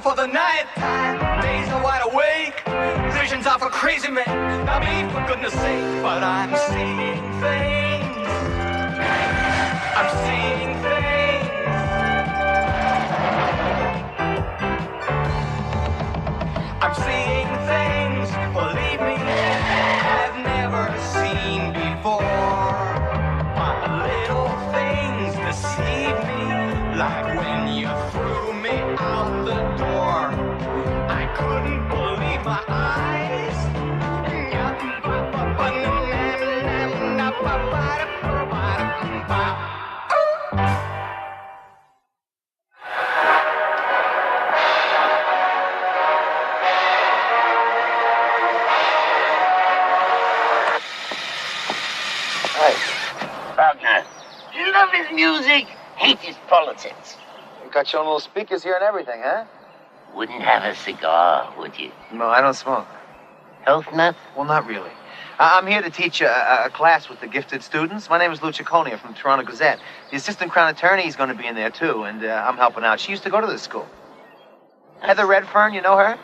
for the night time. Days are wide awake. Visions are for crazy men. Not me, for goodness sake. But I'm seeing things. I'm seeing things. I'm seeing things, believe me, I've never seen before. My little things deceive me, like when you threw me out the door. I couldn't believe my eyes. Wagner, love his music, hate his politics. You got your own little speakers here and everything, huh? Wouldn't have a cigar, would you? No, I don't smoke. Health nut? Well, not really. I'm here to teach a class with the gifted students. My name is Luciconia from Toronto Gazette. The assistant crown attorney is going to be in there, too, and I'm helping out. She used to go to this school. Heather Redfern, you know her?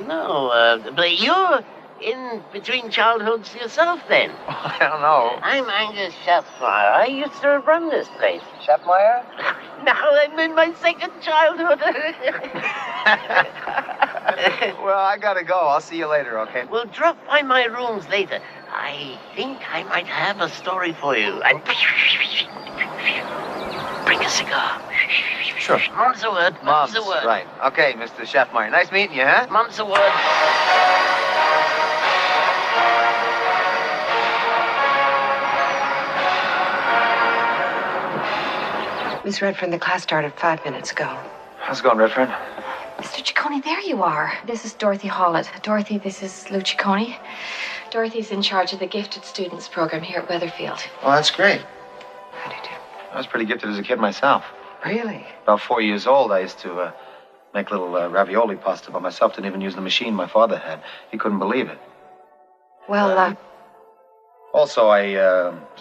No, but you're in between childhoods yourself, then. I don't know. I'm Angus Schaffmeyer. I used to run this place. Schaffmeyer? Now I'm in my second childhood. Well, I gotta go. I'll see you later, okay? We'll drop by my rooms later. I think I might have a story for you. And bring a cigar. Sure. Mom's a word. Mom's a word. Right. Okay, Mr. Schaffmeyer. Nice meeting you, huh? Mom's a word. Miss Redfern, the class started 5 minutes ago. How's it going, Redfern? Mr. Ciccone, there you are. This is Dorothy Hollett. Dorothy, this is Lou Ciccone. Dorothy's in charge of the gifted students program here at Weatherfield. Oh, that's great. How do you do? I was pretty gifted as a kid myself. Really? About 4 years old, I used to make little ravioli pasta by myself. Didn't even use the machine my father had. He couldn't believe it. Well, Also, I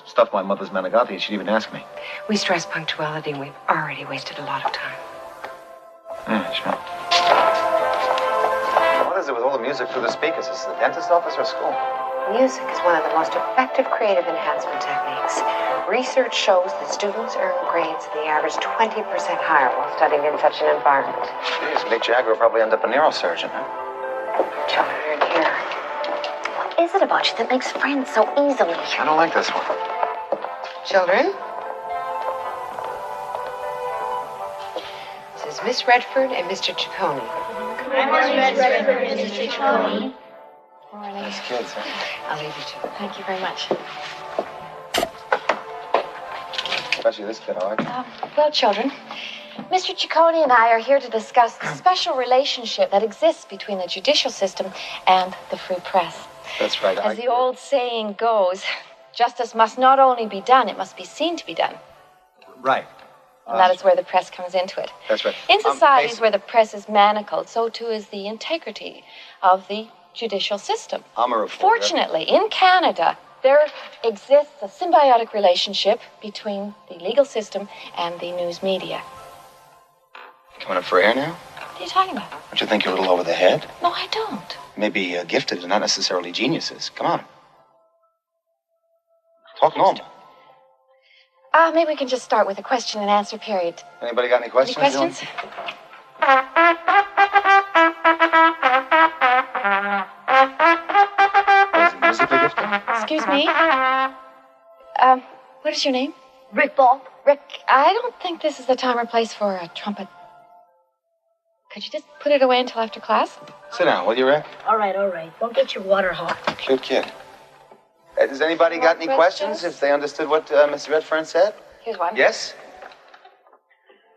stuffed my mother's manigotti, and she didn't even ask me. we stress punctuality, and we've already wasted a lot of time. Yeah, sure. What is it with all the music through the speakers? Is this the dentist's office or school? Music is one of the most effective creative enhancement techniques. Research shows that students earn grades in the average 20% higher while studying in such an environment. Geez, Mick Jagger will probably end up a neurosurgeon, huh? Children are in here. What is it about you that makes friends so easily? I don't like this one. Children? This is Miss Redfern and Mr. Ciccone. Mr. Ciccone. Nice kids, huh? I'll leave you to it. Thank you very much. Especially this kid, I like. Well, children, Mr. Ciccone and I are here to discuss the special relationship that exists between the judicial system and the free press. That's right. As the old saying goes, justice must not only be done, it must be seen to be done. Right. And that is where the press comes into it. That's right. In societies where the press is manacled, so too is the integrity of the judicial system. I'm a reporter. Fortunately, in Canada, there exists a symbiotic relationship between the legal system and the news media. Coming up for air now? What are you talking about? Don't you think you're a little over the head? No, I don't. Maybe gifted and not necessarily geniuses. Come on. Talk normal. Maybe we can just start with a question and answer period. Anybody got any questions? Any questions? Is it musically gifted? Excuse me? What is your name? Rick Ball. Rick, I don't think this is the time or place for a trumpet. Could you just put it away until after class? Sit down, will you, Rick? All right. Don't get your water hot. Cute kid. Does anybody got any questions if they understood what Mr. Redfern said? Here's one. Yes?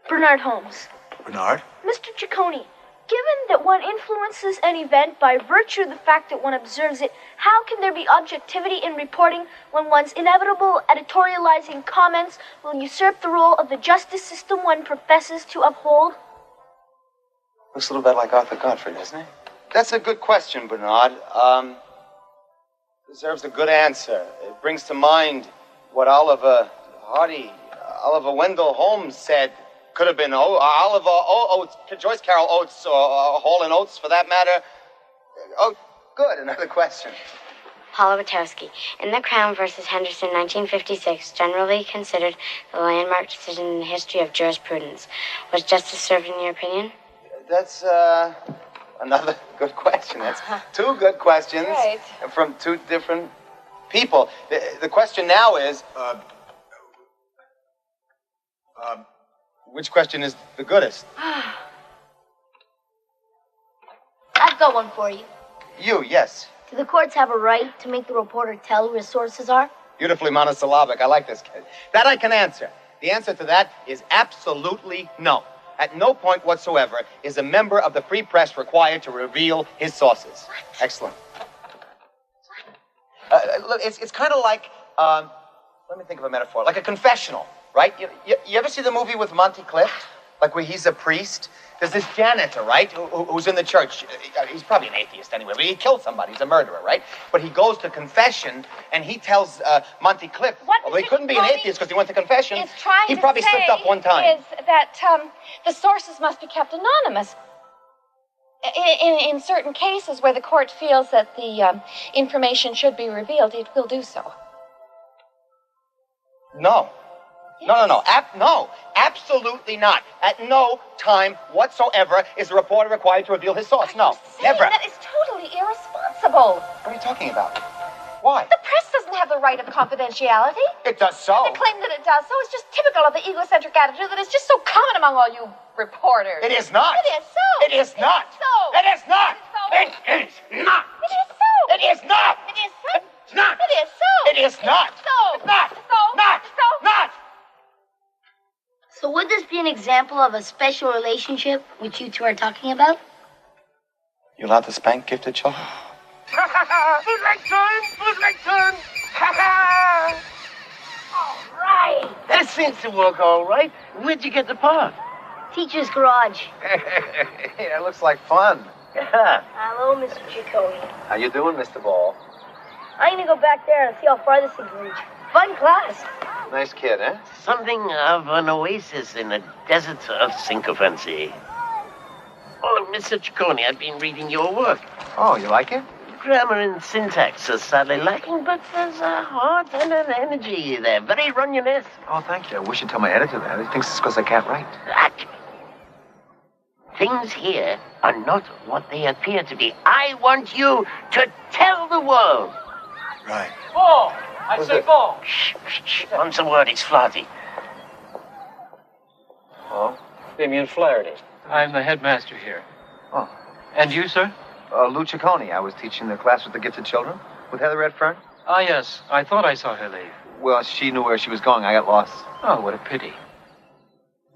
Bernard Holmes. Bernard? Mr. Ciccone, given that one influences an event by virtue of the fact that one observes it, how can there be objectivity in reporting when one's inevitable editorializing comments will usurp the role of the justice system one professes to uphold? Looks a little bit like Arthur Godfrey, doesn't it? That's a good question, Bernard. Deserves a good answer. It brings to mind what Oliver Wendell Holmes said Could have been Oliver Oates, Joyce Carol Oates, or Hall and Oates, for that matter. Oh, good. Another question. Paula Witowski. In The Crown versus Henderson, 1956, generally considered the landmark decision in the history of jurisprudence. Was justice served in your opinion? That's, another good question. That's two good questions from two different people. The question now is, which question is the goodest? I've got one for you. You, yes. Do the courts have a right to make the reporter tell who his sources are? Beautifully monosyllabic. I like this kid. That I can answer. The answer to that is absolutely no. At no point whatsoever is a member of the free press required to reveal his sources. What? Excellent. Look, it's kind of like, let me think of a metaphor, like a confessional, right? You ever see the movie with Monty Clift? Like where he's a priest? There's this janitor, right, who's in the church. He's probably an atheist anyway, but he killed somebody. He's a murderer, right? But he goes to confession, and he tells Monty Clift, although he couldn't be an atheist because he went to confession, he probably slipped up one time. Is that the sources must be kept anonymous. In certain cases where the court feels that the information should be revealed, it will do so. No. No, absolutely not. At no time whatsoever is a reporter required to reveal his source. No, never. That is totally irresponsible. What are you talking about? Why? The press doesn't have the right of confidentiality. It does so. The claim that it does so is just typical of the egocentric attitude that is just so common among all you reporters. It is not. It is so. It is not. It is so. It is not. It is not. It is so. It is not. It is so. It's not. It is so. It is not. So. It's not. So. Not. So. Not. So would this be an example of a special relationship which you two are talking about? You allowed to spank gifted children? Bootleg turn! All right. That seems to work all right. Where'd you get the part? Teacher's garage. Hey, that looks like fun. Hello, Mr. Ciccone. How you doing, Mr. Ball? I'm gonna go back there and see how far this thing can reach. Fun class. Nice kid, eh? Something of an oasis in the desert of sycophancy. Oh, Mr. Ciccone, I've been reading your work. Oh, you like it? Grammar and syntax are sadly lacking, but there's a heart and an energy there. Very Runyonesque. Oh, thank you. I wish you'd tell my editor that. He thinks it's because I can't write. Things here are not what they appear to be. I want you to tell the world. Right. Ball! I say ball. Shh. Once a word, it's Flaherty. Oh? Damien Flaherty. I'm the headmaster here. Oh. And you, sir? Lou Ciccone. I was teaching the class with the gifted children. With Heather Redfern. Ah, yes. I thought I saw her leave. Well, she knew where she was going. I got lost. Oh, what a pity.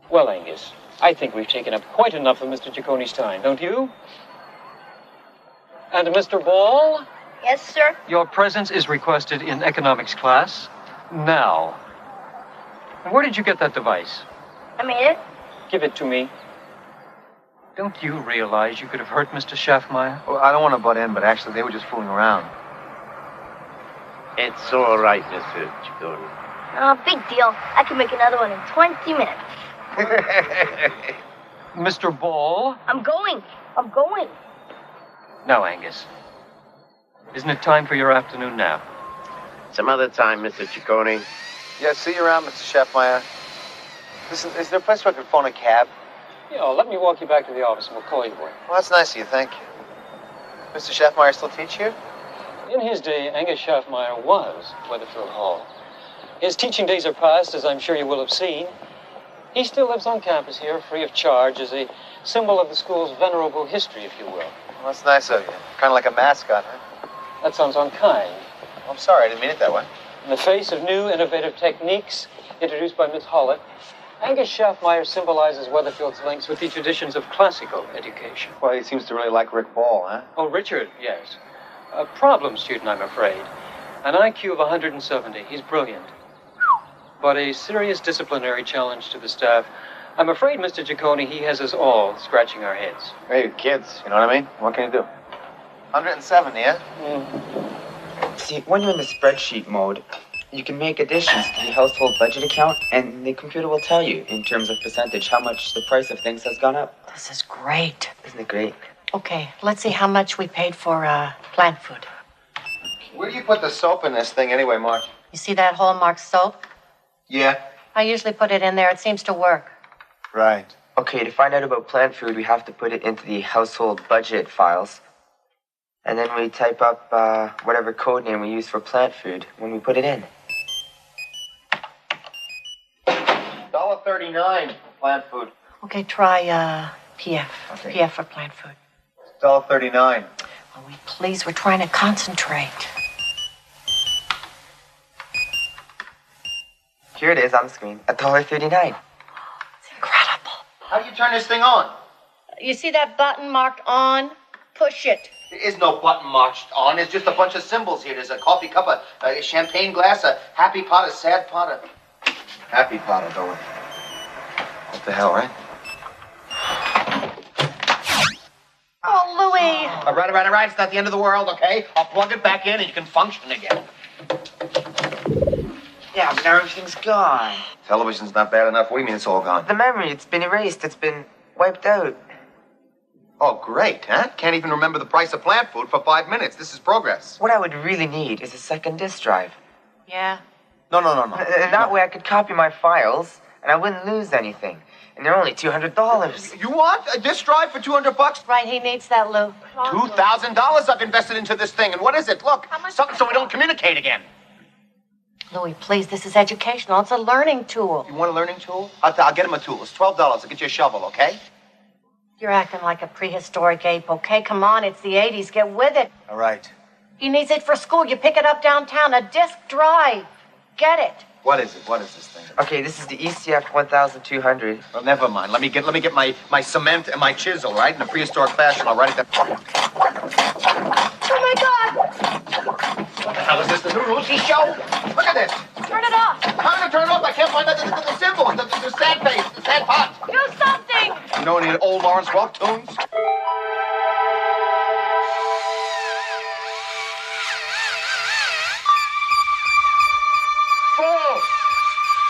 Well, Angus, I think we've taken up quite enough of Mr. Ciccone's time, don't you? And Mr. Ball? Yes, sir? Your presence is requested in economics class now. And where did you get that device? I made it. Give it to me. Don't you realize you could have hurt Mr. Schaffmeyer? Well, I don't want to butt in, but actually they were just fooling around. It's all right, Mr. Ciccone. Oh, big deal. I can make another one in 20 minutes. Mr. Ball? I'm going. Now, Angus. Isn't it time for your afternoon nap? Some other time, Mr. Ciccone. Yeah, see you around, Mr. Schaffmeyer. Listen, is there a place where I could phone a cab? Yeah, let me walk you back to the office and we'll call you away. Well, that's nice of you, thank you. Mr. Schaffmeyer still teach here? In his day, Angus Schaffmeyer was Weatherfield Hall. His teaching days are past, as I'm sure you will have seen. He still lives on campus here, free of charge, as a symbol of the school's venerable history, if you will. Well, that's nice of you. Kind of like a mascot, huh? That sounds unkind. I'm sorry, I didn't mean it that way. In the face of new, innovative techniques introduced by Miss Hollett, Angus Schaffmeyer symbolizes Weatherfield's links with the traditions of classical education. Well, he seems to really like Rick Ball, huh? Oh, Richard, yes. A problem student, I'm afraid. An IQ of 170. He's brilliant. But a serious disciplinary challenge to the staff. I'm afraid, Mr. Ciccone, he has us all scratching our heads. Hey, kids, you know what I mean? What can you do? 170, yeah? See, when you're in the spreadsheet mode, You can make additions to the household budget account, and the computer will tell you, in terms of percentage, how much the price of things has gone up. This is great. Isn't it great? Okay, let's see how much we paid for plant food. Where do you put the soap in this thing anyway, Mark? You see that hallmark soap? Yeah. I usually put it in there. It seems to work. Right. Okay, to find out about plant food, we have to put it into the household budget files. And then we type up whatever code name we use for plant food when we put it in. $1.39 for plant food. Okay, try PF. Okay. PF for plant food. $1.39. Oh, please, we're trying to concentrate. Here it is on the screen, $1.39. It's incredible. How do you turn this thing on? You see that button marked on? Push it. There is no button marked on. It's just a bunch of symbols here. There's a coffee cup, a champagne glass, a happy pot, a sad pot, a... Happy pot, I'll go with. What the hell, right? Oh, Louis. All right. It's not the end of the world, okay? I'll plug it back in and you can function again. Yeah, but now everything's gone. Television's not bad enough. What do you mean it's all gone? The memory, it's been erased. It's been wiped out. Oh, great, huh? Can't even remember the price of plant food for 5 minutes. This is progress. What I would really need is a second disk drive. Yeah. No. And that way I could copy my files, and I wouldn't lose anything. And they're only $200. You want a disk drive for $200? Right, he needs that, Lou. $2,000 I've invested into this thing. And what is it? Look, something so we don't communicate again. Louis, please, this is educational. It's a learning tool. You want a learning tool? I'll get him a tool. It's $12. I'll get you a shovel, okay? You're acting like a prehistoric ape, okay? Come on, it's the 80s. Get with it. All right. He needs it for school. You pick it up downtown. A disk drive. Get it. What is it? What is this thing? Okay, this is the ECF 1200. Well, never mind. Let me get my cement and my chisel, right? In a prehistoric fashion. I'll write it down. Oh my God! What the hell is this? The new Lucy show? Look at this. Turn it off. How to turn it off? I can't find the symbol. The sad face. The sad pot. Do something. You know any old Lawrence Welk tunes? Oh,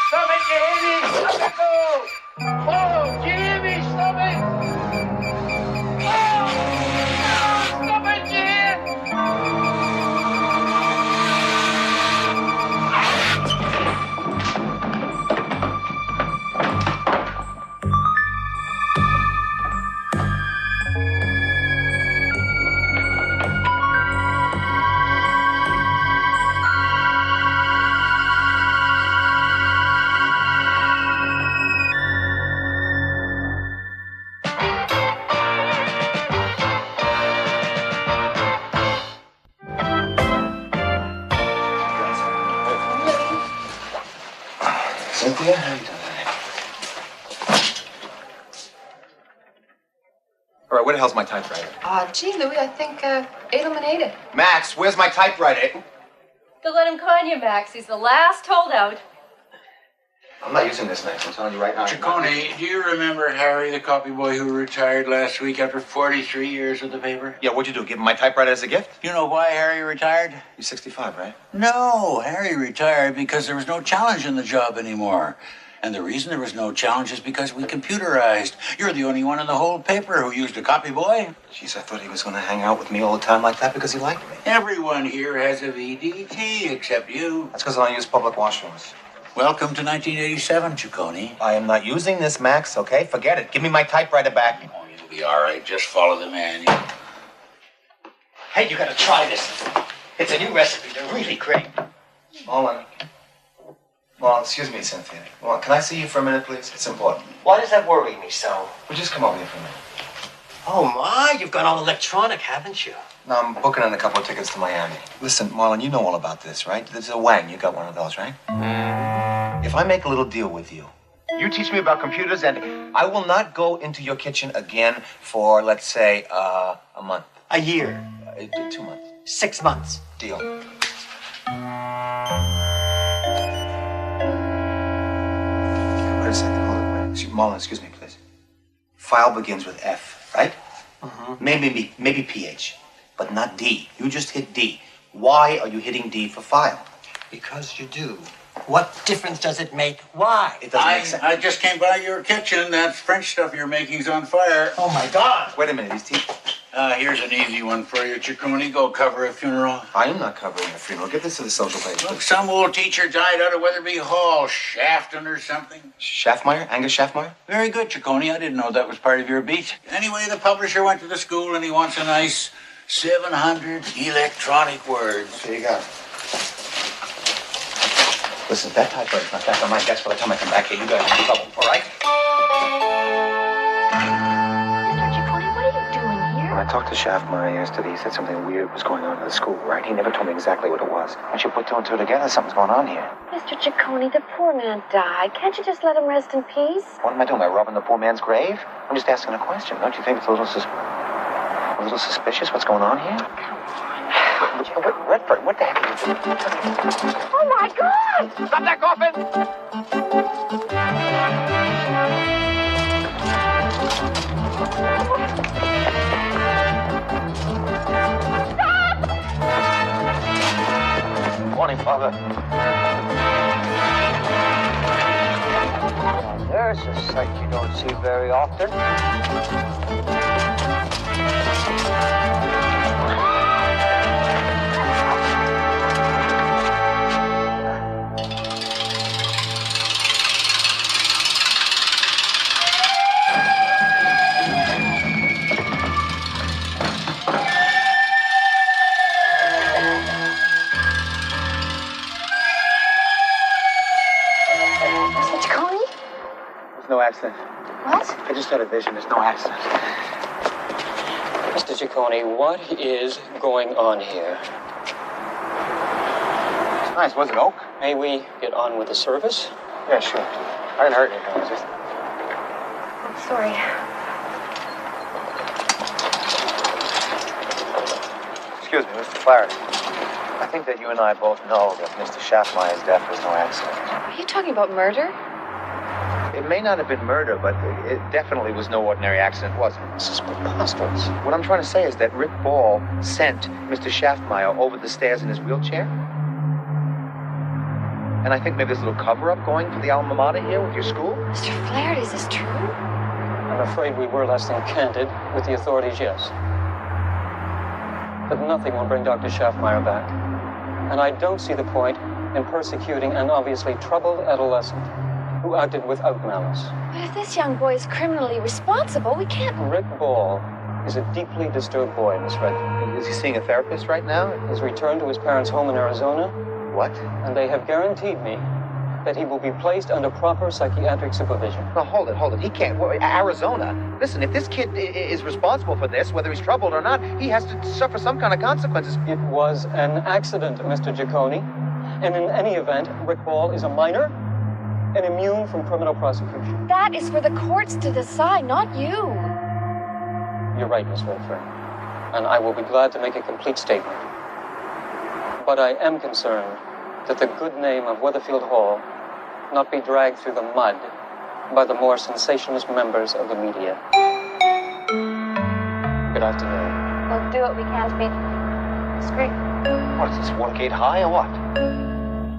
stop it, Jimmy! Stop it, oh, Jimmy, stop it! Oh, stop it, Jimmy! Cynthia, how you doing? All right, where the hell's my typewriter? Gee, Louis, I think Edelman ate it. Max, where's my typewriter? Don't let him con you, Max. He's the last holdout. I'm not using this next. I'm telling you right now. Ciccone, do you remember Harry, the copy boy who retired last week after 43 years with the paper? Yeah, what'd you do? Give him my typewriter as a gift? You know why Harry retired? You're 65, right? No, Harry retired because there was no challenge in the job anymore. And the reason there was no challenge is because we computerized. You're the only one in the whole paper who used a copy boy. Jeez, I thought he was going to hang out with me all the time like that because he liked me. Everyone here has a VDT except you. That's because I don't use public washrooms. Welcome to 1987, Ciccone. I am not using this, Max, okay? Forget it. Give me my typewriter back. Oh, you'll be all right. Just follow the manual. Hey, you gotta try this. It's a new recipe. They're really great. Mullen, excuse me, Cynthia. Well, can I see you for a minute, please? It's important. Why does that worry me so? Well, just come over here for a minute. Oh, my, you've gone all electronic, haven't you? No, I'm booking in a couple of tickets to Miami. Listen, Marlon, you know all about this, right? There's a Wang. You got one of those, right? If I make a little deal with you, you teach me about computers, and I will not go into your kitchen again for, let's say, a month. A year. 2 months. 6 months. Deal. Wait a second. Hold it. Wait. Marlon, excuse me, please. File begins with F, right? Maybe PH, but not D. You just hit D. Why are you hitting D for file? Because you do. What difference does it make? Why? It doesn't make sense. I just came by your kitchen. That French stuff you're making's on fire. Oh, my God. Wait a minute, these teeth. Here's an easy one for you, Ciccone. Go cover a funeral. I am not covering a funeral. Get this to the social page. Look, some old teacher died out of Weatherby Hall, Shafton or something. Schaffmeyer? Angus Schaffmeyer? Very good, Ciccone. I didn't know that was part of your beat. Anyway, the publisher went to the school and he wants a nice 700 electronic words. There you go. Listen, that typewriter's not back on my desk by the time I come back here. You guys are in trouble, all right? Mr. Ciccone, what are you doing here? When I talked to Schaffmeyer yesterday, he said something weird was going on at the school, right? He never told me exactly what it was. Once you put two and two together, something's going on here. Mr. Ciccone, the poor man died. Can't you just let him rest in peace? What am I doing? Am I robbing the poor man's grave? I'm just asking a question. Don't you think it's a little suspicious what's going on here? Redford, what the heck are you doing? Oh, my God! Stop that coffin! Morning, Father. Now, there's a sight you don't see very often. No accident. What? I just had a vision. There's no accident. Mr. Ciccone, what is going on here? It's nice. Was it oak? May we get on with the service? Yeah, sure. I didn't hurt anything. It's just... I'm sorry. Excuse me, Mr. Flaherty. I think that you and I both know that Mr. Schaffmeyer's death was no accident. Are you talking about murder? It may not have been murder, but it definitely was no ordinary accident, was it? This is preposterous. What I'm trying to say is that Rick Ball sent Mr. Schaffmeyer over the stairs in his wheelchair. And I think maybe there's a little cover-up going for the alma mater here with your school. Mr. Flaherty, is this true? I'm afraid we were less than candid with the authorities, yes. But nothing will bring Dr. Schaffmeyer back. And I don't see the point in persecuting an obviously troubled adolescent who acted without malice. But if this young boy is criminally responsible, we can't... Rick Ball is a deeply disturbed boy, Miss Redford. Is he seeing a therapist right now? He's returned to his parents' home in Arizona. What? And they have guaranteed me that he will be placed under proper psychiatric supervision. No, hold it. He can't. Arizona. Listen, if this kid is responsible for this, whether he's troubled or not, he has to suffer some kind of consequences. It was an accident, Mr. Ciccone. And in any event, Rick Ball is a minor and immune from criminal prosecution. That is for the courts to decide, not you. You're right, Miss Redfern. And I will be glad to make a complete statement. But I am concerned that the good name of Weatherfield Hall not be dragged through the mud by the more sensationalist members of the media. Good afternoon. We'll do what we can to be discreet. What is this, Watergate High or what?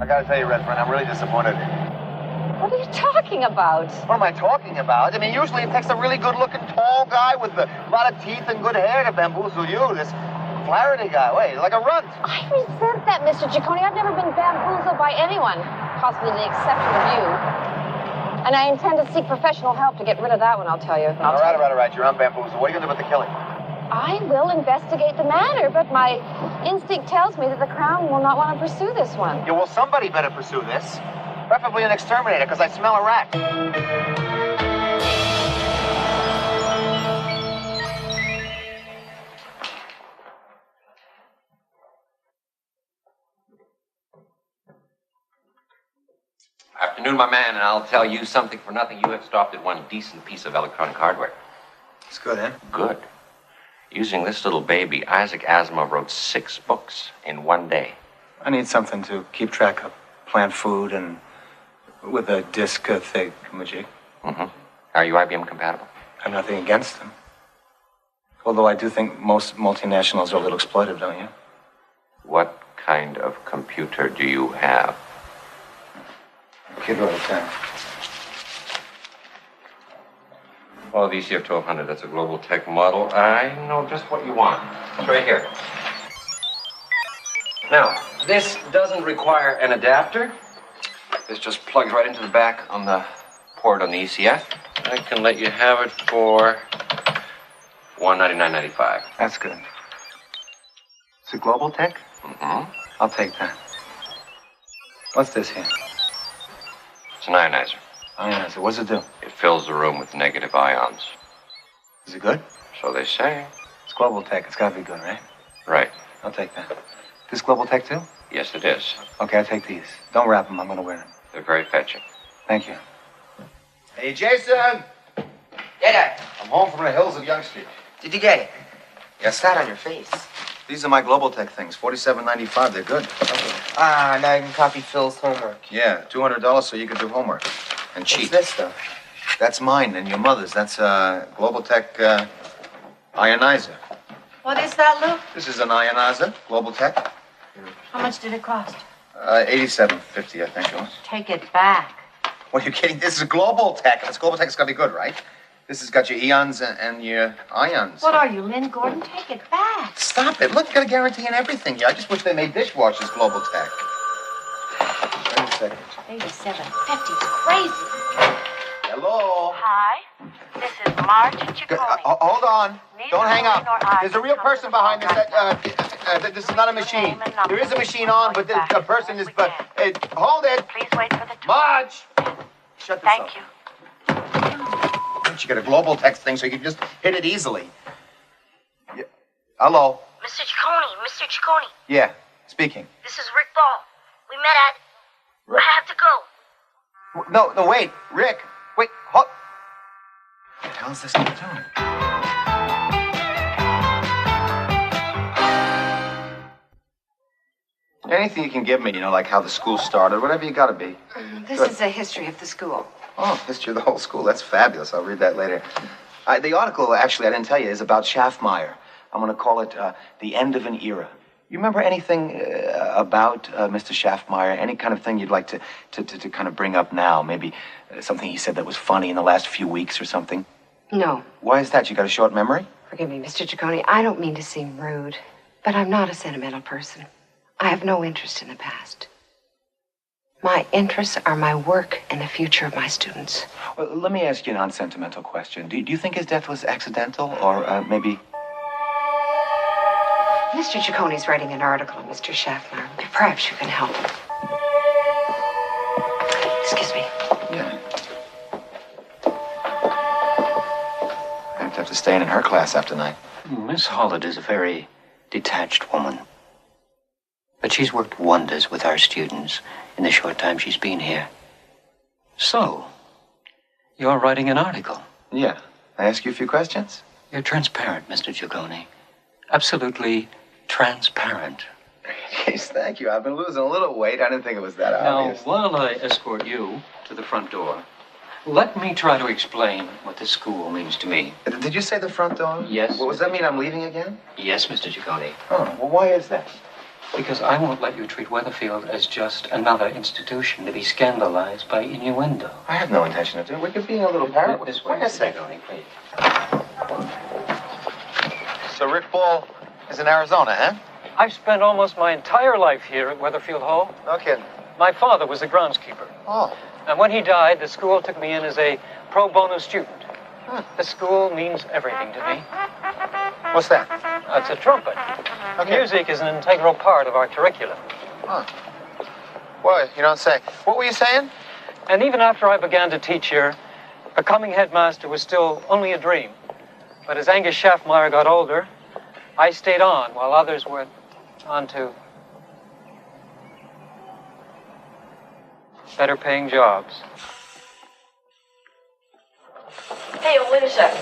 I gotta tell you, Redfern, I'm really disappointed in you. What are you talking about? What am I talking about? I mean, usually it takes a really good-looking, tall guy with a lot of teeth and good hair to bamboozle you. This Flaherty guy, wait, like a runt. I resent that, Mr. Ciccone. I've never been bamboozled by anyone, possibly the exception of you. And I intend to seek professional help to get rid of that one, I'll tell you. All right. You're on bamboozle. What are you going to do about the killing? I will investigate the matter, but my instinct tells me that the Crown will not want to pursue this one. Yeah, well, somebody better pursue this. Preferably an exterminator, because I smell a rat. Afternoon, my man, and I'll tell you something for nothing. You have stopped at one decent piece of electronic hardware. It's good, eh? Good. Using this little baby, Isaac Asimov wrote 6 books in one day. I need something to keep track of plant food and with a disk thingamajig. Mm-hmm. Are you IBM compatible? I have nothing against them. Although I do think most multinationals are a little exploitive, don't you? What kind of computer do you have? Kid wrote it down. Oh, the ECF 1200, that's a Global Tech model. I know just what you want. It's right here. Now, this doesn't require an adapter. This just plugs right into the back on the port on the ECF. I can let you have it for $199.95. That's good. Is it Global Tech? Mm-hmm. I'll take that. What's this here? It's an ionizer. Ionizer. What does it do? It fills the room with negative ions. Is it good? So they say. It's Global Tech. It's got to be good, right? Right. I'll take that. This Global Tech, too? Yes, it is. Okay, I'll take these. Don't wrap them. I'm going to wear them. They're very fetching. Thank you. Hey, Jason! Yeah, Dad. I'm home from the hills of Young Street. Did you get it? Yes. What's that on your face? These are my Global Tech things. $47.95. They're good. Ah, now you can copy Phil's homework. Yeah, $200 so you can do homework. And cheat. What's this, though? That's mine and your mother's. That's Global Tech ionizer. What is that, Lou? This is an ionizer, Global Tech. How much did it cost? $87.50, I think it was. Take it back. What, are you kidding? This is Global Tech. If it's Global Tech, it's got to be good, right? This has got your eons and your ions. What are you, Lynn Gordon? Take it back. Stop it. Look, you got a guarantee in everything here. I just wish they made dishwashers Global Tech. Wait a second. 87.50 is crazy. Hello? Hi, this is Marge Ciccone. Hold on. Don't hang up. There's a real person behind this. This is not a machine. There is a machine on, but the person is... hold it. Please wait for the tone. Marge! Shut this up. Thank you. Don't you get a Global Tech thing so you can just hit it easily? Yeah. Hello? Mr. Ciccone. Yeah, speaking. This is Rick Ball. We met at... Rick. I have to go. No, wait. Rick. Wait, hold... What the hell is this guy doing? Anything you can give me, like how the school started, whatever you gotta be. This Good. is a history of the school. Oh, history of the whole school. That's fabulous. I'll read that later. The article, actually, I didn't tell you, is about Schaffmeyer. I'm going to call it The End of an Era. You remember anything about Mr. Schaffmeyer? Any kind of thing you'd like to kind of bring up now? Maybe something he said that was funny in the last few weeks or something? No. Why is that? You got a short memory? Forgive me, Mr. Ciccone. I don't mean to seem rude, but I'm not a sentimental person. I have no interest in the past. My interests are my work and the future of my students. Well, let me ask you a non-sentimental question. Do you think his death was accidental, or maybe... Mr. Ciccone's writing an article on Mr. Schaffmeyer. Perhaps you can help him. Excuse me. Yeah. I'd have to stay in her class after tonight. Miss Holland is a very detached woman. But she's worked wonders with our students in the short time she's been here. So, you're writing an article? Yeah. I ask you a few questions? You're transparent, Mr. Ciccone. Absolutely transparent. Yes, thank you. I've been losing a little weight. I didn't think it was that Now, obvious. while I escort you to the front door, let me try to explain what this school means to me. Did you say the front door? Yes. Well, does that mean I'm leaving again? Yes, Mr. Ciccone. Oh, well, why is that? Because I won't let you treat Weatherfield as just another institution to be scandalized by innuendo. I have no intention of doing it. We're being a little parrot. This way, Wait a Mr. second. Ciccone, please. So Rick Ball is in Arizona, huh? I've spent almost my entire life here at Weatherfield Hall. No kidding. My father was the groundskeeper. Oh. And when he died, the school took me in as a pro bono student. The school means everything to me. What's that? It's a trumpet. Okay. Music is an integral part of our curriculum. Huh. Well, you don't say. What were you saying? And even after I began to teach here, becoming headmaster was still only a dream. But as Angus Schaffmeyer got older, I stayed on while others went on to better paying jobs. Hey, wait a second.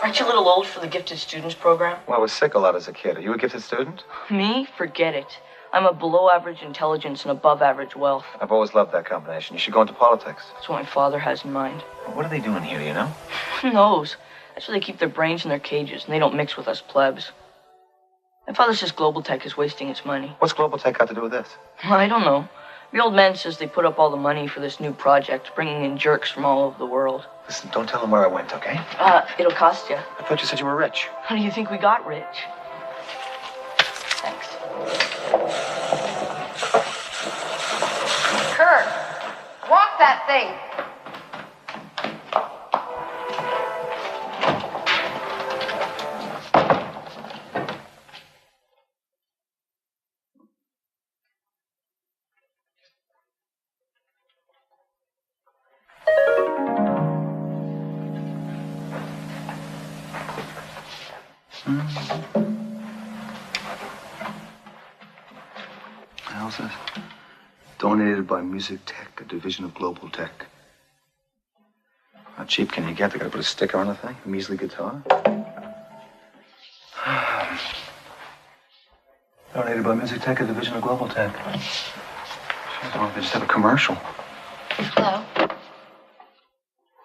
Aren't you a little old for the gifted students program? Well, I was sick a lot as a kid. Are you a gifted student? Me? Forget it. I'm a below average intelligence and above average wealth. I've always loved that combination. You should go into politics. That's what my father has in mind. What are they doing here, do you know? Who knows? That's where they keep their brains in their cages, and they don't mix with us plebs. My father says Global Tech is wasting its money. What's Global Tech got to do with this? I don't know. The old man says they put up all the money for this new project, bringing in jerks from all over the world. Listen, don't tell them where I went, okay? It'll cost you. I thought you said you were rich. How do you think we got rich? Thanks. Kurt, walk that thing. How's this? Donated by Music Tech, a division of Global Tech. How cheap can you get? They gotta put a sticker on the thing? A measly guitar? Donated by Music Tech, a division of Global Tech. Jeez, why don't they just have a commercial? Hello.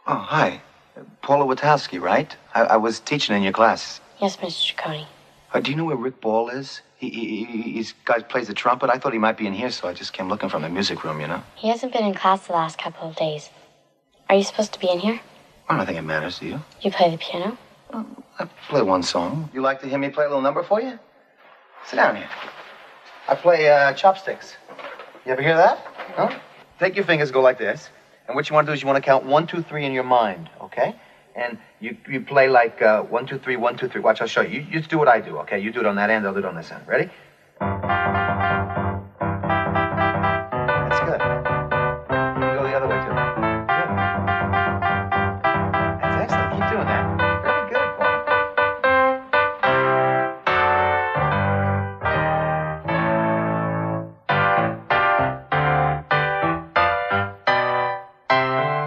Oh, hi. Paula Witowski, right? I was teaching in your class. Yes, Mr. Ciccone. Do you know where Rick Ball is? He's guy plays the trumpet. I thought he might be in here, so I just came looking from the music room, you know? He hasn't been in class the last couple of days. Are you supposed to be in here? I don't think it matters, do you? You play the piano? I play one song. You like to hear me play a little number for you? Sit down here. I play chopsticks. You ever hear that? No? Take your fingers, go like this. And what you want to do is you want to count 1, 2, 3 in your mind, okay? And you play like 1, 2, 3, 1, 2, 3. Watch, I'll show you. You just do what I do, okay? You do it on that end, I'll do it on this end. Ready? That's good. You can go the other way, too. Good. That's excellent. Keep doing that. Very good, Paul.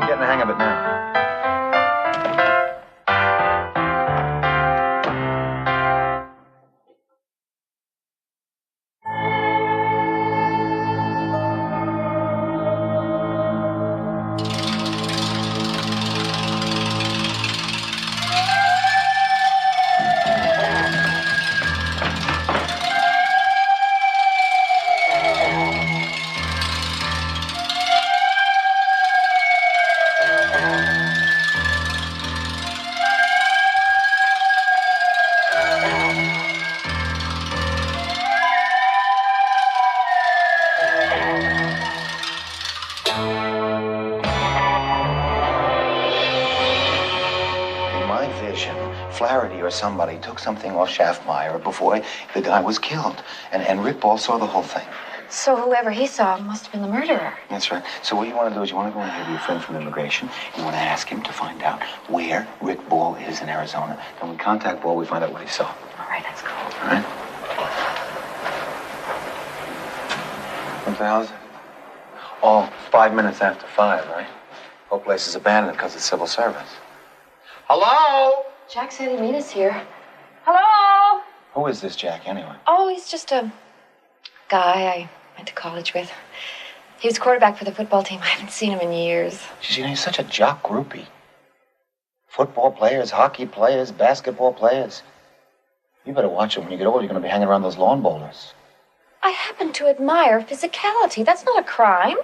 You're getting the hang of it now. Flaherty or somebody took something off Schaffmeyer before the guy was killed. And Rick Ball saw the whole thing. So whoever he saw must have been the murderer. That's right. So what you want to do is you want to go in here to your friend from immigration. You want to ask him to find out where Rick Ball is in Arizona. Then we contact Ball, we find out what he saw. All right, that's cool. All right? What the hell is it? Oh, 5 minutes after 5, right? Whole place is abandoned because of civil service. Hello? Jack said he'd meet us here. Hello? Who is this Jack, anyway? Oh, he's just a guy I went to college with. He was quarterback for the football team. I haven't seen him in years. Jeez, you know, he's such a jock groupie. Football players, hockey players, basketball players. You better watch him. When you get older, you're going to be hanging around those lawn bowlers. I happen to admire physicality. That's not a crime.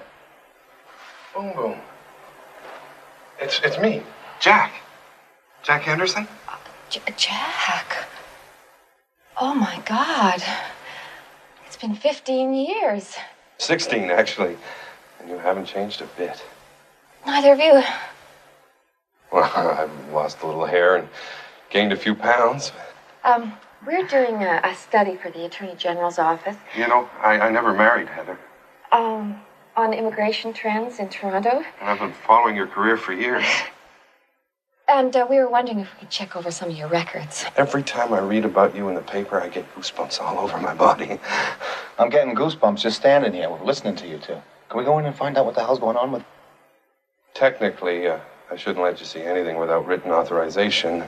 Boom, boom. It's me, Jack. Jack Henderson? Jack. Oh, my God. It's been 15 years. 16, actually. And you haven't changed a bit. Neither of you. Well, I've lost a little hair and gained a few pounds. We're doing a study for the Attorney General's office. You know, I never married, Heather. On immigration trends in Toronto. I've been following your career for years. And we were wondering if we could check over some of your records. Every time I read about you in the paper, I get goosebumps all over my body. I'm getting goosebumps just standing here, listening to you two. Can we go in and find out what the hell's going on with... Technically, I shouldn't let you see anything without written authorization.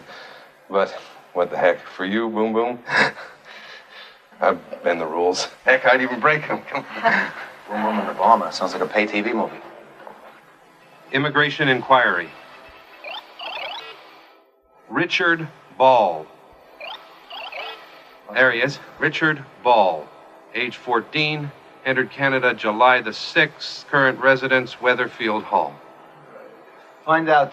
But what the heck? For you, Boom Boom, I bend the rules. Heck, I'd even break them. Boom Boom and the Bomber. Sounds like a pay TV movie. Immigration inquiry. Richard Ball. There he is. Richard Ball, age 14, entered Canada July the 6th, current residence, Weatherfield Hall. Find out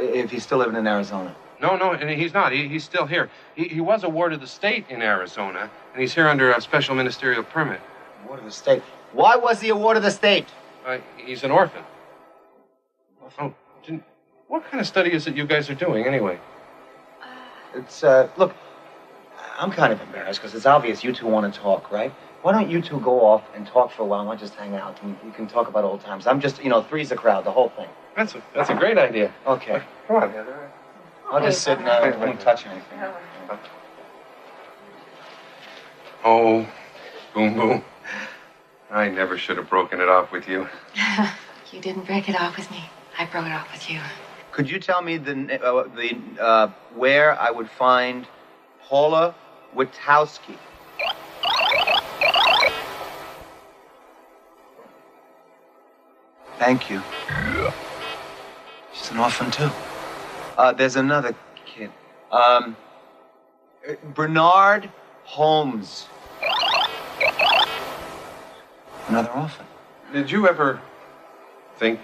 if he's still living in Arizona. No, he's not. He's still here. He was a ward of the state in Arizona, and he's here under a special ministerial permit. Ward of the state? Why was he a ward of the state? He's an orphan. Oh, what kind of study is it you guys are doing, anyway? It's, look, I'm kind of embarrassed because it's obvious you two want to talk, right? Why don't you two go off and talk for a while and I'll just hang out and you can talk about old times. I'm just, three's the crowd, the whole thing. That's a great idea. Okay. Come on. I'll just sit and I won't touch anything. Oh, Boom Boom. I never should have broken it off with you. You didn't break it off with me. I broke it off with you. Could you tell me where I would find Paula Witowski? Thank you. She's an orphan, too. There's another kid. Bernard Holmes. Another orphan. Did you ever think,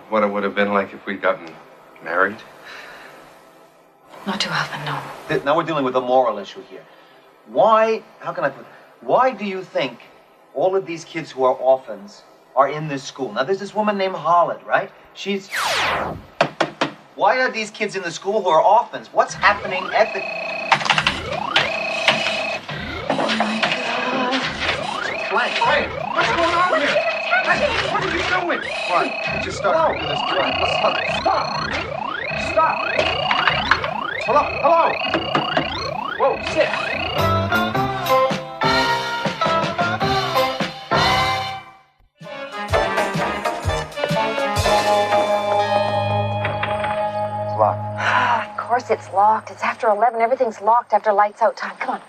what it would have been like if we'd gotten married? Not too often, no. Now we're dealing with a moral issue here. Why do you think all of these kids who are orphans are in this school? Now, there's this woman named Holland, right? Why are these kids in the school who are orphans? What's happening at the... Frank, what's going on here? What are you doing? What? We just started with this joint. Stop! Hello! Whoa, sit! Of course it's locked. It's after 11. Everything's locked after lights out time. Come on.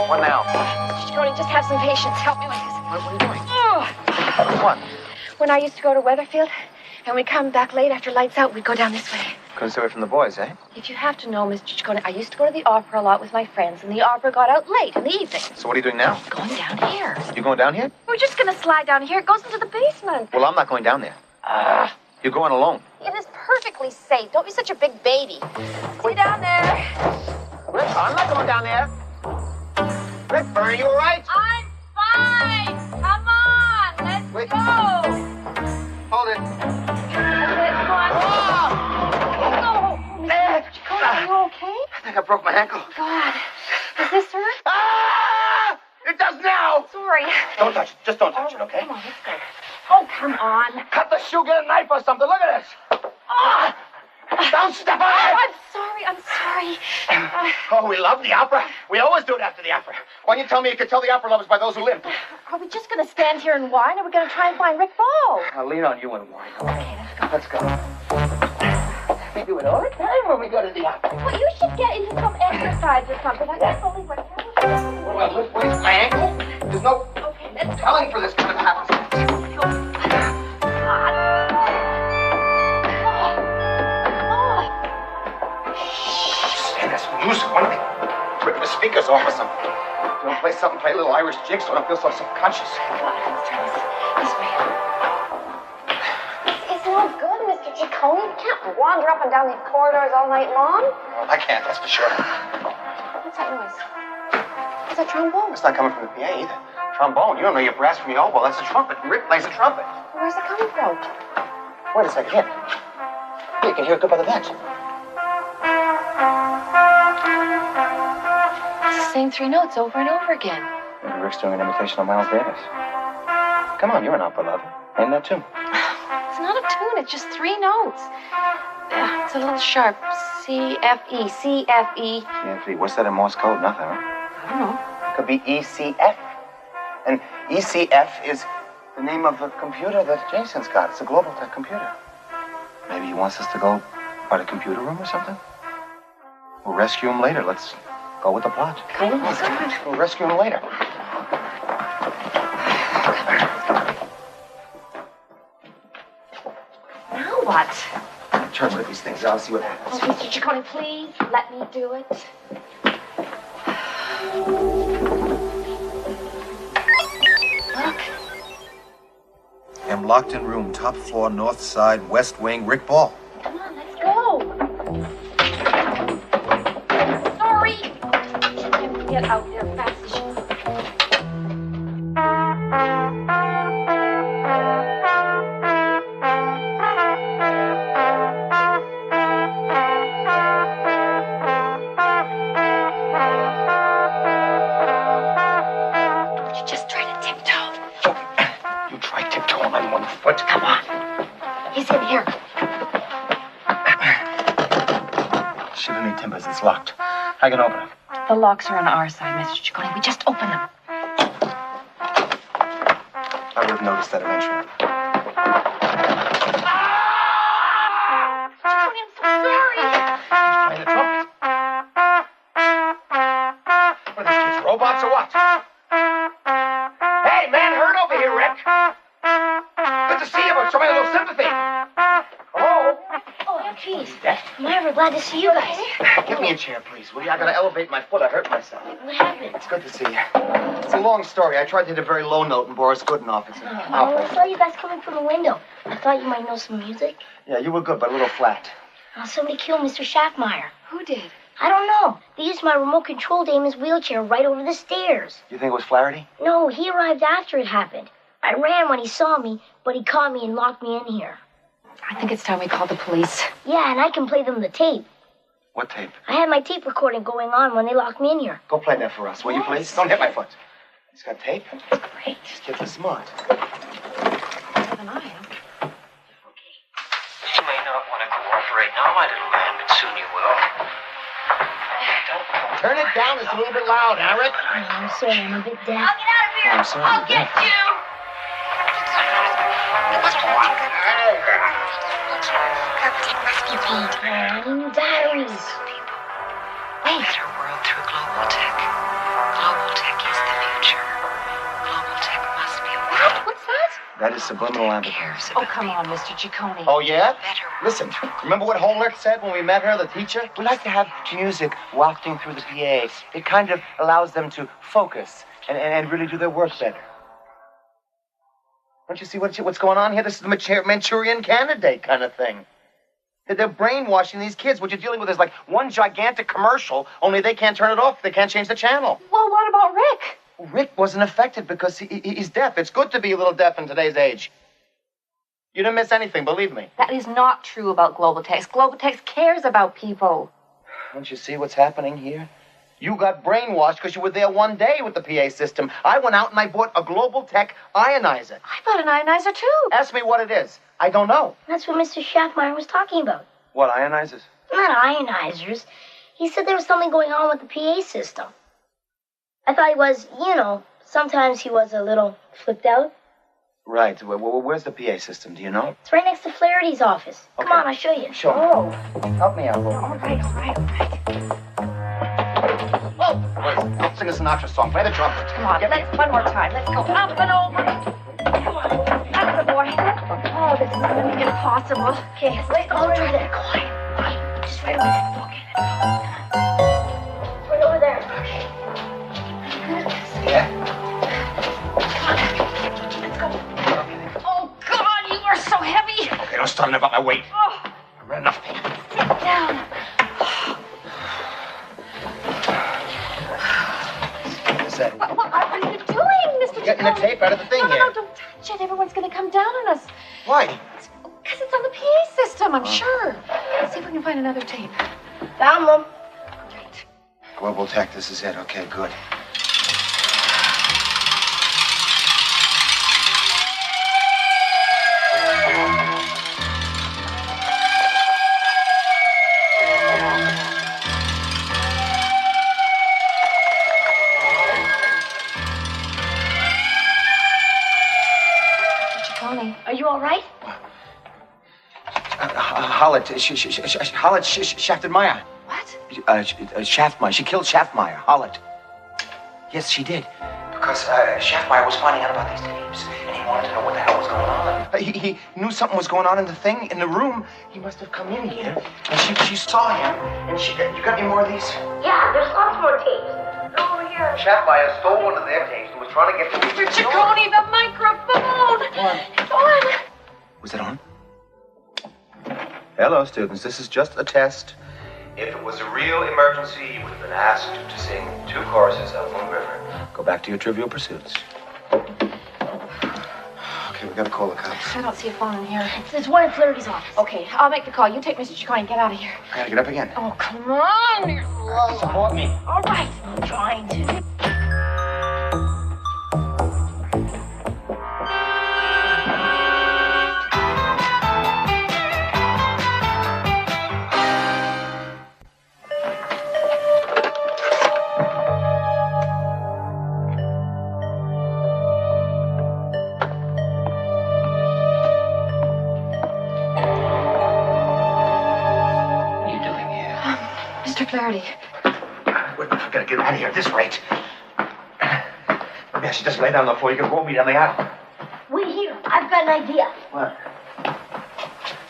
What now? Ciccone, just have some patience. Help me with this. What are you doing? Oh. What? When I used to go to Weatherfield, and we'd come back late after lights out, we'd go down this way. Couldn't stay away from the boys, eh? If you have to know, Mr. Ciccone, I used to go to the opera a lot with my friends, and the opera got out late in the evening. So what are you doing now? Going down here. You going down here? We're just going to slide down here. It goes into the basement. Well, I'm not going down there. You're going alone. It is perfectly safe. Don't be such a big baby. Stay down there. Rick, I'm not going down there. Rick, are you all right? I'm fine. Come on. Let's go. Hold it. Come on. Mr. Ciccone, are you okay? I think I broke my ankle. God. Does this hurt? Ah! It does now! Sorry. Don't touch it. Just don't touch it, okay? Come on, let's go. Oh, come on. Cut the shoe, get a knife or something. Look at this. Ah! Don't step on it! I'm sorry. Oh, we love the opera. We always do it after the opera. Why don't you tell me you could tell the opera lovers by those who live? Are we just going to stand here and whine, or are we going to try and find Rick Ball? I'll lean on you and whine. Okay, let's go. Let's go. We do it all the time when we go to the opera. Well, you should get into some exercise or something. I can't believe what happened. Well, I lift weights, my ankle. There's no telling for this kind of happens. Music, why don't we rip the speakers off or something? Don't play something, play a little Irish jig so I don't feel so subconscious. Let's try this way. It's not good, Mr. Ciccone. You can't wander up and down these corridors all night long. Well, I can't, that's for sure. What's that noise? It's a trombone. It's not coming from the PA either. Trombone, you don't know your brass from your elbow. That's a trumpet. Rick plays a trumpet. Where's it coming from? Wait a second, here. You can hear it good by the bench. Same three notes over and over again. Maybe Rick's doing an imitation of Miles Davis. Come on, you're an opera lover. Name that tune. It's not a tune, it's just three notes. Yeah, it's a little sharp. C-F-E, C-F-E. C-F-E. What's that in Morse code? Nothing, huh? I don't know. Could be E-C-F. And E-C-F is the name of a computer that Jason's got. It's a global tech computer. Maybe he wants us to go by the computer room or something? We'll rescue him later. Let's go with the plot. Come on, let's go. We'll rescue him later. Now what? turn one of these things. I'll see what happens. Oh, Mr. Ciccone, please let me do it. Look. I'm locked in room, top floor, north side, west wing, Rick Ball. Come on, let's go. Sorry. Get out there fast as you just try to tiptoe. You try tiptoeing on one foot. Come on. He's in here. Shiver me timbers, it's locked. I can open it. The locks are on our side, Mr. Ciccone. We just open them. I would have noticed that eventually. Ciccone, I'm so sorry. He's playing the trumpet. What are these kids, robots or what? Hey, man, hurt over here, Rick. Good to see you, but show me a little sympathy. Hello? Oh, geez. Am I ever glad to see you guys? Give me a chair, please, will you? I gotta elevate my foot. I hurt myself. What happened? It's good to see you. It's a long story. I tried to hit a very low note in Boris Godunov. It's Oh, I saw you guys coming from the window. I thought you might know some music. Yeah, you were good, but a little flat. Somebody killed Mr. Schaffmeyer. Who did? I don't know. They used my remote control to aim his wheelchair right over the stairs. You think it was Flaherty? No, he arrived after it happened. I ran when he saw me, but he caught me and locked me in here. I think it's time we call the police. Yeah, and I can play them the tape. What tape? I had my tape recording going on when they locked me in here. Go play that for us, will you, please? Don't hit my foot. He's got tape? Great. These kids are smart. Better than I am. You may not want to cooperate now, my little man, but soon you will. Turn it down. It's a little bit loud, Eric. I'm sorry, I'm a bit deaf. I'll get out of here. I'm sorry. I'll get you. New batteries. Better world through global tech. Global tech is the future. Global tech must be a world. What's that? That is subliminal advertising. Oh, come on, Mr. Ciccone. Oh, yeah? Listen, remember what Holnick said when we met her, the teacher? We like to have music wafting through the PA. It kind of allows them to focus and really do their work better. Don't you see what's going on here? This is the Manchurian Candidate kind of thing. They're brainwashing these kids. What you're dealing with is like one gigantic commercial, only they can't turn it off. They can't change the channel. Well, what about Rick? Rick wasn't affected because he's deaf. It's good to be a little deaf in today's age. You didn't miss anything, believe me. That is not true about Global Text. Global Text cares about people. Don't you see what's happening here? You got brainwashed because you were there one day with the PA system. I went out and I bought a Global Tech ionizer. I bought an ionizer, too. Ask me what it is. I don't know. That's what Mr. Schaffmeyer was talking about. What, ionizers? Not ionizers. He said there was something going on with the PA system. I thought he was, sometimes he was a little flipped out. Right. Where's the PA system? Do you know? It's right next to Flaherty's office. Okay. Come on, I'll show you. Show me. Oh. Help me out. All right. Whoa! Wait, don't sing a Sinatra song. Play the trumpet. Come on, one more time. Let's go up and over. Come on. That's the boy. Oh, this is going to be impossible. Okay, let's go over there. Quiet. Just right over there. Okay, right over there. Yeah. Oh, God, you are so heavy. Okay, don't start about my weight. Oh, I've read enough. sit down. What are you doing, Mr. Getting the Ciccone? tape out of the thing No, here. don't touch it. Everyone's going to come down on us. Why? Because it's on the PA system, I'm sure. Let's see if we can find another tape. Found them. Great. Global Tech, this is it. Okay, good. Are you all right? Holland shafted Meyer. What? Schaffmeyer. She killed Schaffmeyer. Holland. Yes, she did. Because Schaffmeyer was finding out about these tapes, and he wanted to know what the hell was going on. He knew something was going on in the thing, in the room. He must have come in here, and she saw him, and you got any more of these? Yeah, there's lots more tapes. They're over here. Chapmeyer stole one of their tapes and was trying to get to Mr. Ciccone, the microphone! It's on. Was it on? Hello, students. This is just a test. If it was a real emergency, you would have been asked to sing 2 choruses of Moon River. Go back to your Trivial Pursuits. Okay, we gotta call the cops. I don't see a phone in here. There's one in Flirty's office. Okay, I'll make the call. You take Mr. Ciccone and get out of here. I gotta get up again. Oh, come on. You're slow. Support me. All right. I'm trying to. Flaherty. I gotta get out of here at this rate. Maybe I should just lay down on the floor. You can roll me down the aisle. Wait here. I've got an idea. What?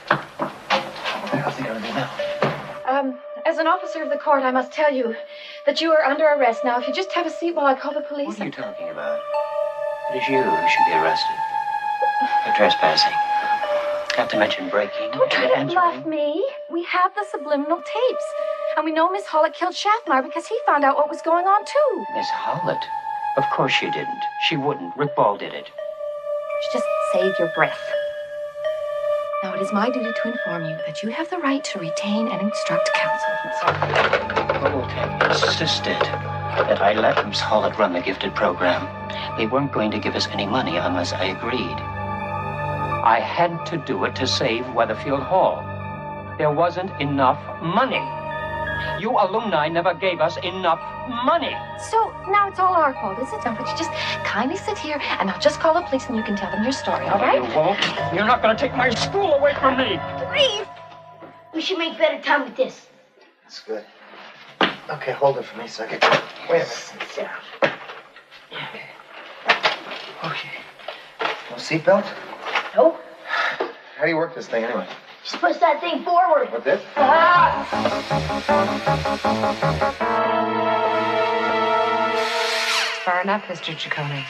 What the hell are you gonna do now? As an officer of the court, I must tell you that you are under arrest. Now, if you just have a seat while I call the police. What are you talking about? It is you who should be arrested for trespassing. Not to mention breaking Don't try and to bluff entering. me. We have the subliminal tapes. And we know Miss Hollett killed Schaffmeyer because he found out what was going on, too. Miss Hollett? Of course she didn't. She wouldn't. Rick Ball did it. Just save your breath. Now, it is my duty to inform you that you have the right to retain and instruct counsel. Goldtech insisted that I let Miss Hollett run the gifted program. They weren't going to give us any money unless I agreed. I had to do it to save Weatherfield Hall. There wasn't enough money. You alumni never gave us enough money. So now it's all our fault, is it? Now, would you just kindly sit here, and I'll just call the police, and you can tell them your story, all right? You won't. You're not going to take my school away from me. Please. We should make better time with this. That's good. Okay, hold it for me a second. Wait a minute. Sit down. Okay. No seatbelt? Nope. How do you work this thing anyway? Just push that thing forward. What, this? Far enough, Mr. Ciccone.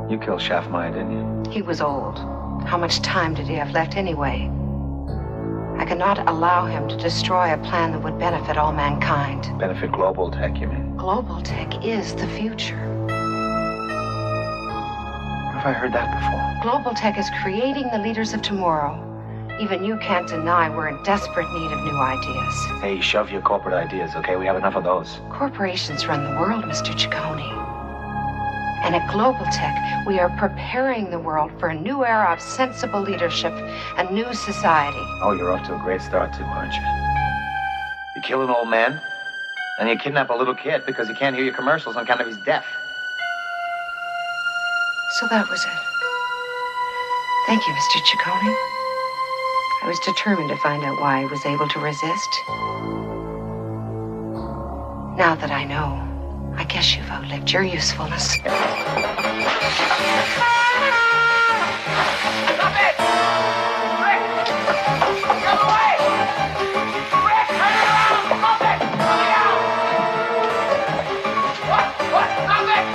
You killed Schaffmeyer, didn't you? He was old. How much time did he have left anyway? I cannot allow him to destroy a plan that would benefit all mankind. Benefit Global Tech, you mean? Global tech is the future. Where have I heard that before? Global tech is creating the leaders of tomorrow. Even you can't deny we're in desperate need of new ideas. Hey, shove your corporate ideas, okay? We have enough of those. Corporations run the world, Mr. Ciccone. And at Global Tech, we are preparing the world for a new era of sensible leadership, a new society. Oh, you're off to a great start, too, aren't you? You kill an old man, and you kidnap a little kid because he can't hear your commercials on account of he's deaf. So that was it. Thank you, Mr. Ciccone. I was determined to find out why he was able to resist. Now that I know, I guess you've outlived your usefulness. Stop it! Rick! Get away! Rick, turn around! Stop it! Let me out! What? Stop it!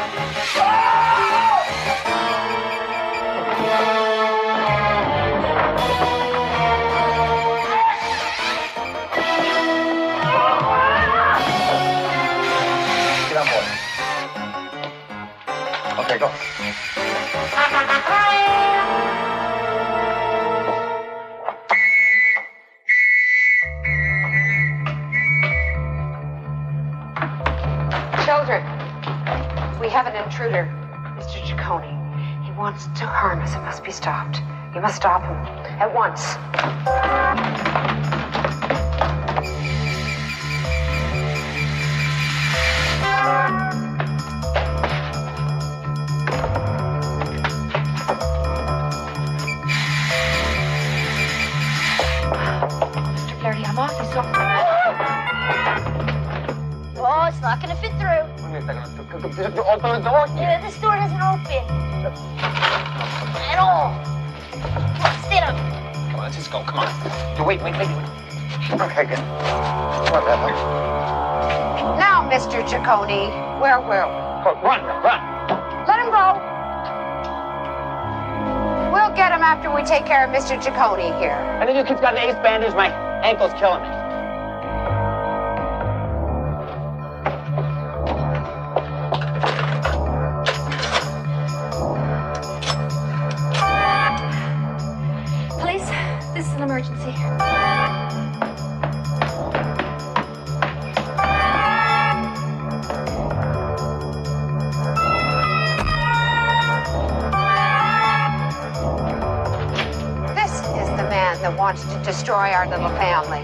Get on board. Okay, go. Children, we have an intruder, Mr. Ciccone. He wants to harm us. It must be stopped. You must stop him at once. not gonna fit through. Open the door. Yeah, this door doesn't open. At all. Come on, stand up. Come on, let's just go. Come on. Wait. Okay, good. Come on, Bethel. Now, Mr. Ciccone, where will? Run. Let him go. We'll get him after we take care of Mr. Ciccone here. I think you kids got an ace bandage. My ankle's killing me. Police, this is an emergency. This is the man that wants to destroy our little family.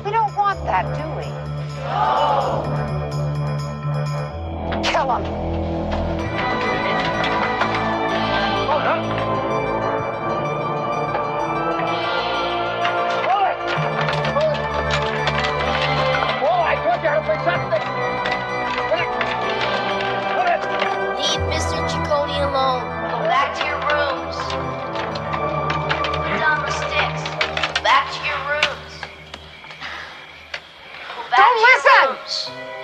We don't want that, do we? No. Kill him. Leave Mr. Ciccone alone. Go back to your rooms. Put down the sticks. Go back to your rooms. Go back Don't to your listen. rooms.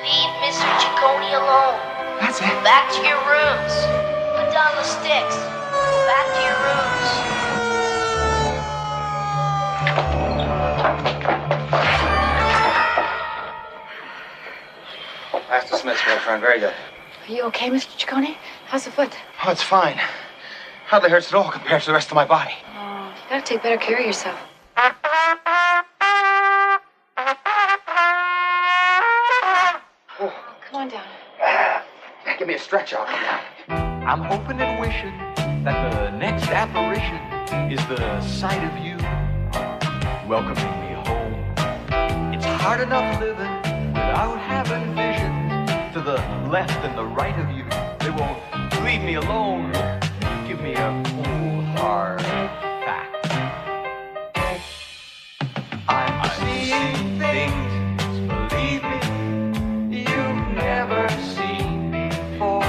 Leave Mr. Ciccone alone. That's it. Go back to your rooms. Put down the sticks. Go back to your rooms. That's dismissed, girlfriend. Very good. Are you okay, Mr. Ciccone? How's the foot? Oh, it's fine. Hardly hurts at all compared to the rest of my body. Oh, you gotta take better care of yourself. Oh, come on down. Give me a stretch, I'll come down. I'm hoping and wishing that the next apparition is the sight of you welcoming me home. It's hard enough living without having visions to the left and the right of you. They won't leave me alone. Give me a cool, hard fact. I'm seeing things, believe me, you've never seen before.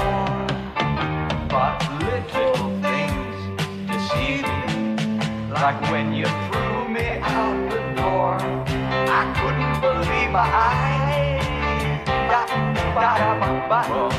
But little things deceive me, like when you threw me out the door. I couldn't believe my eyes. Well,